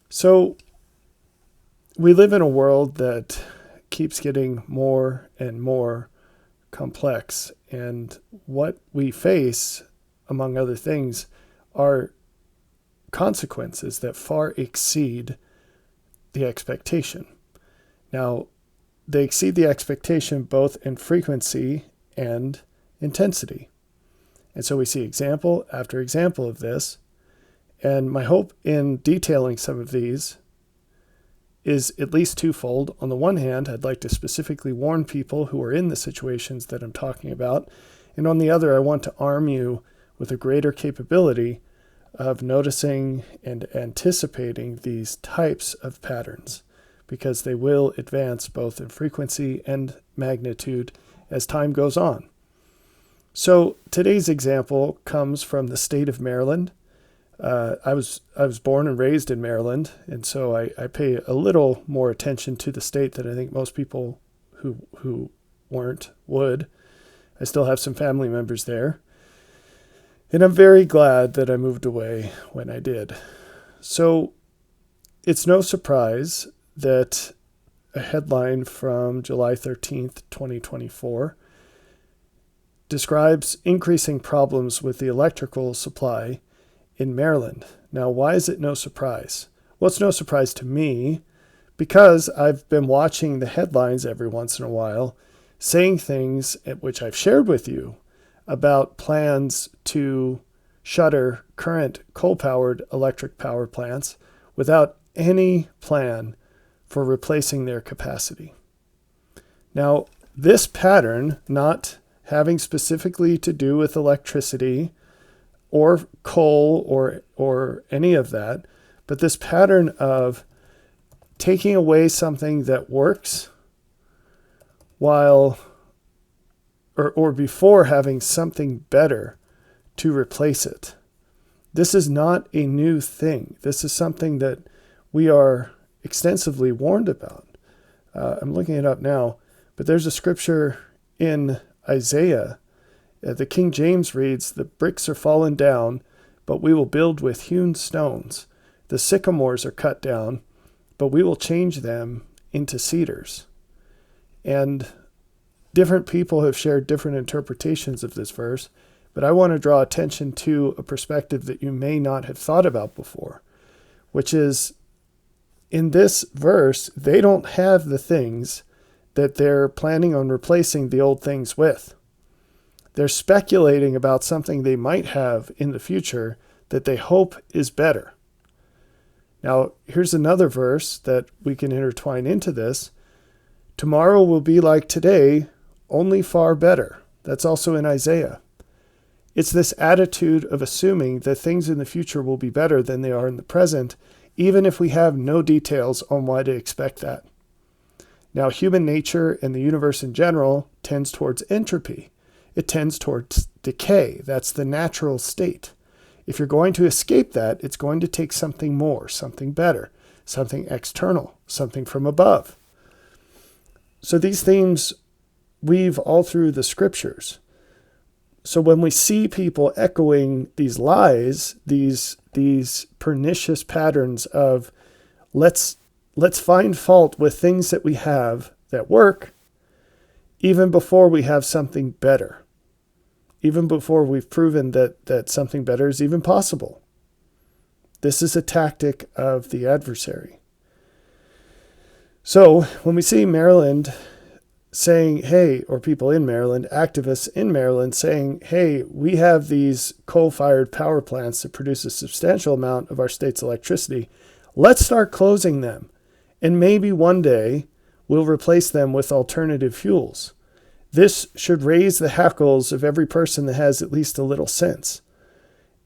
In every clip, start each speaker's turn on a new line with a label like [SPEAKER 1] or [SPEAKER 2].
[SPEAKER 1] So we live in a world that keeps getting more and more complex. And what we face, among other things, are consequences that far exceed the expectation. Now, they exceed the expectation both in frequency and intensity. And so we see example after example of this. And my hope in detailing some of these is at least twofold. On the one hand, I'd like to specifically warn people who are in the situations that I'm talking about. And on the other, I want to arm you with a greater capability of noticing and anticipating these types of patterns, because they will advance both in frequency and magnitude as time goes on. So today's example comes from the state of Maryland. I was born and raised in Maryland, and so I pay a little more attention to the state than I think most people who weren't would. I still have some family members there, and I'm very glad that I moved away when I did. So it's no surprise that a headline from July 13th, 2024 describes increasing problems with the electrical supply in Maryland. Now, why is it no surprise? Well, it's no surprise to me because I've been watching the headlines every once in a while saying things which I've shared with you about plans to shutter current coal-powered electric power plants without any plan for replacing their capacity. Now, this pattern, not having specifically to do with electricity or coal or any of that, but this pattern of taking away something that works while or before having something better to replace it. This is not a new thing. This is something that we are extensively warned about. I'm looking it up now, but there's a scripture in Isaiah. The King James reads, "The bricks are fallen down, but we will build with hewn stones. The sycamores are cut down, but we will change them into cedars." And different people have shared different interpretations of this verse, but I want to draw attention to a perspective that you may not have thought about before, which is in this verse, they don't have the things that they're planning on replacing the old things with. They're speculating about something they might have in the future that they hope is better. Now, here's another verse that we can intertwine into this. Tomorrow will be like today, only far better. That's also in Isaiah. It's this attitude of assuming that things in the future will be better than they are in the present, even if we have no details on why to expect that. Now, human nature and the universe in general tends towards entropy. It tends towards decay. That's the natural state. If you're going to escape that, it's going to take something more, something better, something external, something from above. So these themes weave all through the scriptures. So when we see people echoing these lies, these pernicious patterns of let's find fault with things that we have that work, even before we have something better, even before we've proven that something better is even possible. This is a tactic of the adversary. So when we see Maryland saying, hey, or people in Maryland, activists in Maryland saying, hey, we have these coal-fired power plants that produce a substantial amount of our state's electricity, let's start closing them. And maybe one day we'll replace them with alternative fuels. This should raise the hackles of every person that has at least a little sense.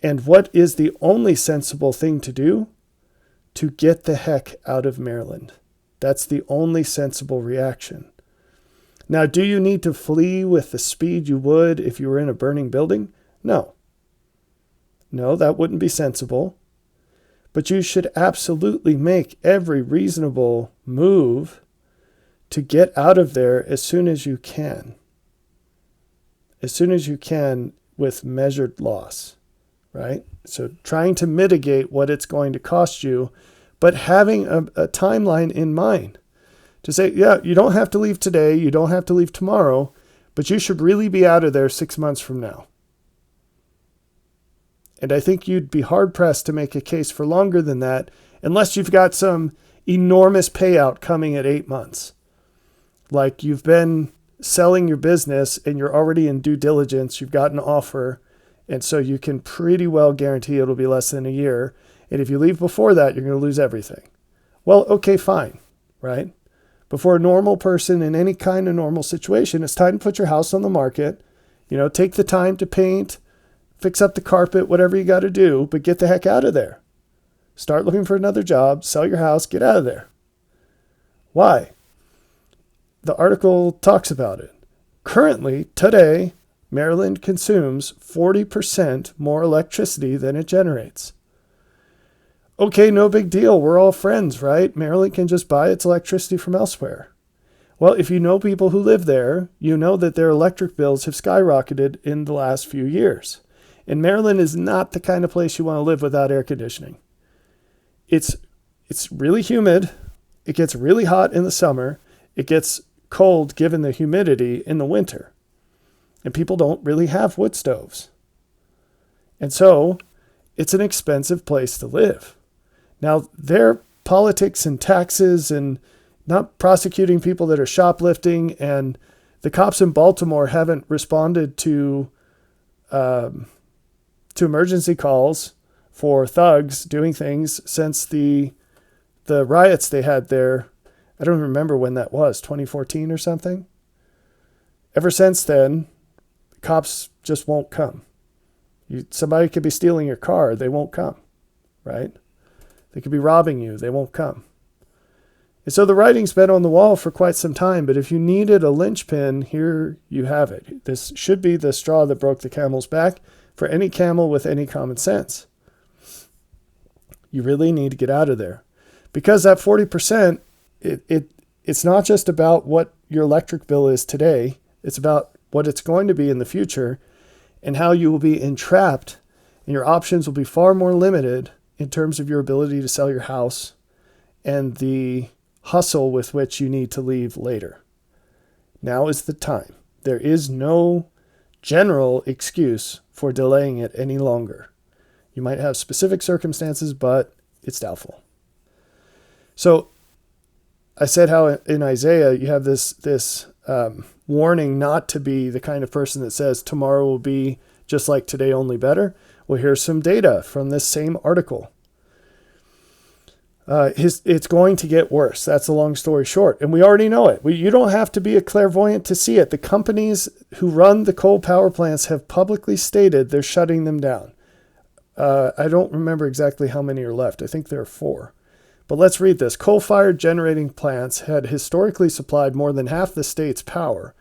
[SPEAKER 1] And what is the only sensible thing to do? To get the heck out of Maryland. That's the only sensible reaction. Now, do you need to flee with the speed you would if you were in a burning building? No. No, that wouldn't be sensible. But you should absolutely make every reasonable move to get out of there as soon as you can. As soon as you can with measured loss, right? So trying to mitigate what it's going to cost you but having a timeline in mind to say, yeah, you don't have to leave today, you don't have to leave tomorrow, but you should really be out of there 6 months from now. And I think you'd be hard-pressed to make a case for longer than that unless you've got some enormous payout coming at 8 months. Like you've been selling your business and you're already in due diligence, you've got an offer, and so you can pretty well guarantee it'll be less than a year. And if you leave before that, you're going to lose everything. Well, okay, fine, right? But for a normal person in any kind of normal situation, it's time to put your house on the market. Take the time to paint, fix up the carpet, whatever you got to do, but get the heck out of there. Start looking for another job, sell your house, get out of there. Why? The article talks about it. Currently, today, Maryland consumes 40% more electricity than it generates. Okay, no big deal. We're all friends, right? Maryland can just buy its electricity from elsewhere. Well, if you know people who live there, you know that their electric bills have skyrocketed in the last few years. And Maryland is not the kind of place you want to live without air conditioning. It's really humid. It gets really hot in the summer. It gets cold given the humidity in the winter. And people don't really have wood stoves. And so it's an expensive place to live. Now, their politics and taxes and not prosecuting people that are shoplifting, and the cops in Baltimore haven't responded to emergency calls for thugs doing things since the riots they had there. I don't remember when that was, 2014 or something. Ever since then, cops just won't come. Somebody could be stealing your car, they won't come, right? They could be robbing you, they won't come. And so the writing's been on the wall for quite some time, but if you needed a linchpin, here you have it. This should be the straw that broke the camel's back for any camel with any common sense. You really need to get out of there. Because that 40%, it's not just about what your electric bill is today, it's about what it's going to be in the future and how you will be entrapped and your options will be far more limited in terms of your ability to sell your house and the hustle with which you need to leave later. Now is the time. There is no general excuse for delaying it any longer. You might have specific circumstances, but it's doubtful. So I said how in Isaiah you have this warning not to be the kind of person that says tomorrow will be just like today, only better. Well, here's some data from this same article. It's going to get worse. That's a long story short. And we already know it. You don't have to be a clairvoyant to see it. The companies who run the coal power plants have publicly stated they're shutting them down. I don't remember exactly how many are left. I think there are 4. But let's read this. Coal-fired generating plants had historically supplied more than half the state's power,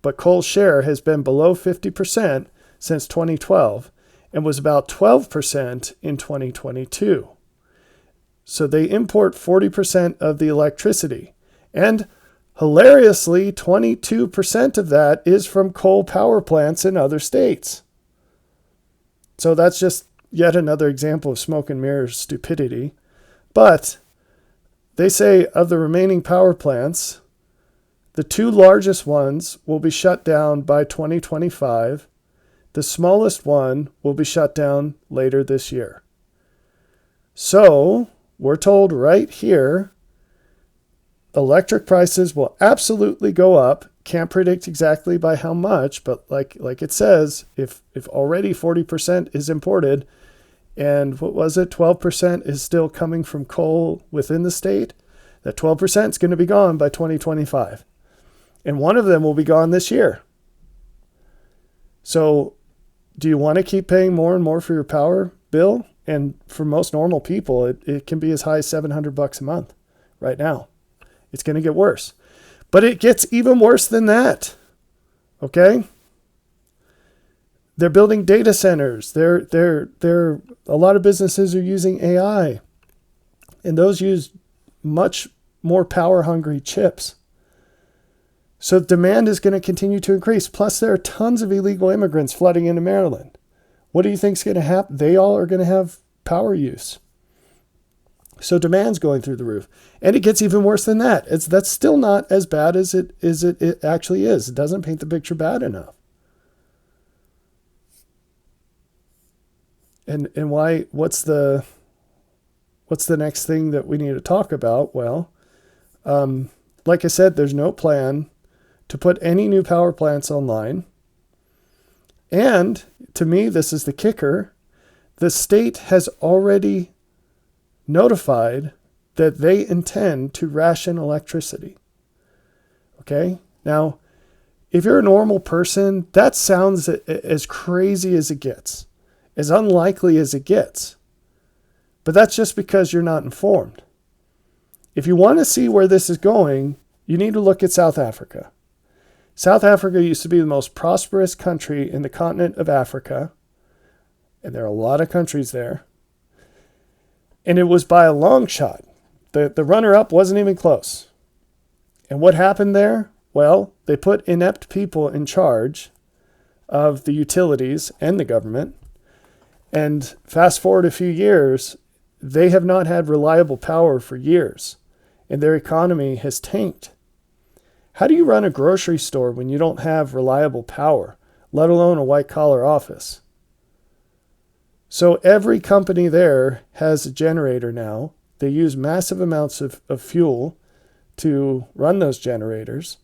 [SPEAKER 1] but coal's share has been below 50% since 2012 and was about 12% in 2022. So they import 40% of the electricity. And hilariously, 22% of that is from coal power plants in other states. So that's just yet another example of smoke and mirrors stupidity. But they say of the remaining power plants, the 2 largest ones will be shut down by 2025. The smallest one will be shut down later this year. So we're told right here, electric prices will absolutely go up. Can't predict exactly by how much, but like it says, if already 40% is imported, and what was it, 12% is still coming from coal within the state, that 12% is going to be gone by 2025. And one of them will be gone this year. So do you want to keep paying more and more for your power bill? And for most normal people, it can be as high as $700 a month right now. It's going to get worse. But it gets even worse than that. Okay? They're building data centers. A lot of businesses are using AI. And those use much more power-hungry chips. So demand is going to continue to increase. Plus, there are tons of illegal immigrants flooding into Maryland. What do you think is going to happen? They all are going to have power use. So demand's going through the roof. And it gets even worse than that. That's still not as bad as it actually is. It doesn't paint the picture bad enough. And why, what's the next thing that we need to talk about? Well, like I said, there's no plan to put any new power plants online. And to me, this is the kicker. The state has already notified that they intend to ration electricity. Okay? Now, if you're a normal person, that sounds as crazy as it gets, as unlikely as it gets. But that's just because you're not informed. If you want to see where this is going, you need to look at South Africa. South Africa used to be the most prosperous country in the continent of Africa, and there are a lot of countries there. And it was by a long shot. The runner-up wasn't even close. And what happened there? Well, they put inept people in charge of the utilities and the government. And fast forward a few years, they have not had reliable power for years. And their economy has tanked. How do you run a grocery store when you don't have reliable power, let alone a white-collar office? So every company there has a generator now. They use massive amounts of fuel to run those generators.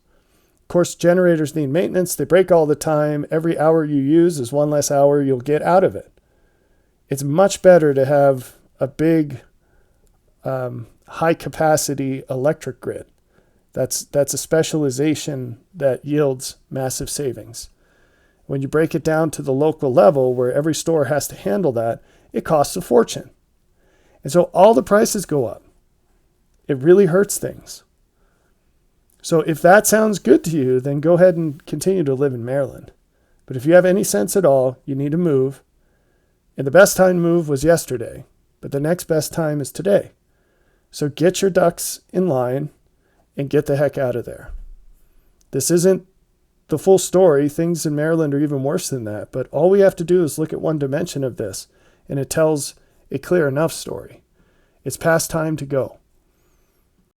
[SPEAKER 1] Of course, generators need maintenance. They break all the time. Every hour you use is one less hour you'll get out of it. It's much better to have a big, high-capacity electric grid. That's a specialization that yields massive savings. When you break it down to the local level where every store has to handle that, it costs a fortune. And so all the prices go up. It really hurts things. So if that sounds good to you, then go ahead and continue to live in Maryland. But if you have any sense at all, you need to move. And the best time to move was yesterday, but the next best time is today. So get your ducks in line and get the heck out of there. This isn't the full story. Things in Maryland are even worse than that. But all we have to do is look at one dimension of this, and it tells a clear enough story. It's past time to go.